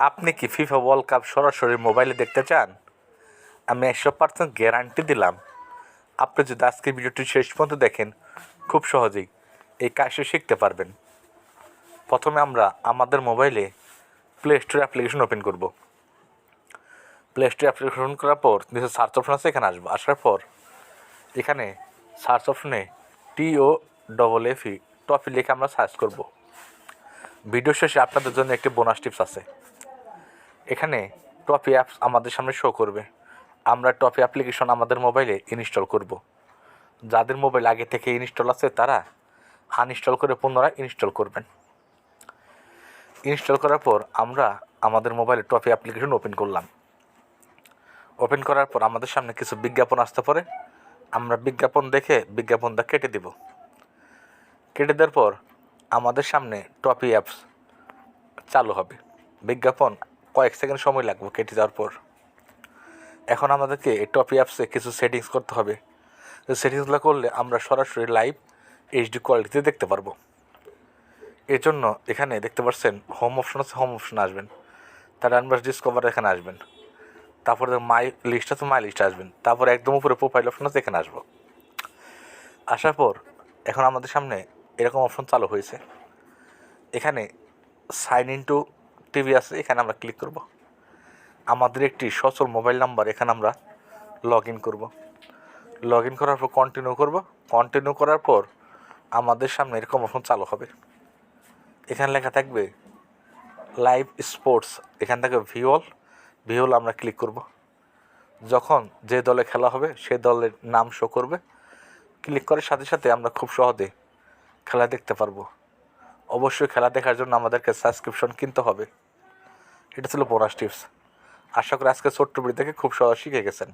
আপনি কি FIFA world cup সরাসরি মোবাইলে দেখতে চান? আমি 100% গ্যারান্টি দিলাম, আপনি যদি আজকের ভিডিওটি শেষ পর্যন্ত দেখেন, খুব সহজেই এই কাজটি শিখতে পারবেন। প্রথমে আমরা আমাদের মোবাইলে প্লে স্টোর অ্যাপ্লিকেশন ওপেন করব। প্লে স্টোর অ্যাপ্লিকেশন করার পর নিচে সার্চ অপশন আছে, এখানে আসবো। আসার পর এখানে সার্চ অপশনে TOFFE টফি লিখে আমরা সার্চ করব। ভিডিও শেষে আপনাদের জন্য একটি বোনাস টিপস আছে। এখানে টফি অ্যাপস আমাদের সামনে শো করবে। আমরা টফি অ্যাপ্লিকেশন আমাদের মোবাইলে ইনস্টল করব। যাদের মোবাইল আগে থেকে ইনস্টল আছে তারা আনইনস্টল করে পুনরায় ইনস্টল করবেন। ইনস্টল করার পর আমরা আমাদের মোবাইলে টফি অ্যাপ্লিকেশন ওপেন করলাম। ওপেন করার পর আমাদের সামনে কিছু বিজ্ঞাপন আসতে পারে। আমরা বিজ্ঞাপনটা কেটে দেব। কেটে দেওয়ার পর আমাদের সামনে টফি অ্যাপস চালু হবে। বিজ্ঞাপন কয়েক সেকেন্ড সময় লাগবে কেটে যাওয়ার পর। এখন আমাদেরকে এই টফি অ্যাপসে কিছু সেটিংস করতে হবে। সেটিংসগুলো করলে আমরা সরাসরি লাইভ HD কোয়ালিটিতে দেখতে পারবো। এর জন্য এখানে দেখতে পাচ্ছেন হোম অপশন আছে, হোম অপশনে আসবেন। তার ডানপাশে ডিসকভার এখানে আসবেন। তারপরে মাই লিস্ট আছে, মাই লিস্টে আসবেন। তারপরে একদম উপরে প্রোফাইল অপশন আছে, এখানে আসবো। আসার পর এখন আমাদের সামনে এরকম অপশন চালু হয়েছে। এখানে সাইন ইন টু টিভি আছে, এখানে আমরা ক্লিক করব। আমাদের একটি সচল মোবাইল নাম্বার এখানে আমরা লগ ইন করব। লগ ইন করার পর কন্টিনিউ করব। কন্টিনিউ করার পর আমাদের সামনে এরকম অপশন চালু হবে। এখানে লেখা থাকবে লাইভ স্পোর্টস, এখান থেকে ভিওল আমরা ক্লিক করব। যখন যে দলে খেলা হবে সেই দলের নাম শো করবে। ক্লিক করার সাথে সাথে আমরা খুব সহজে খেলা দেখতে পারবো। অবশ্যই খেলা দেখার জন্য আমাদেরকে সাবস্ক্রিপশন কিনতে হবে। এটা ছিল বোনাস টিপস। আশা করি আজকে ছোট্ট ভিডিও থেকে খুব সহজ শিখে গেছেন।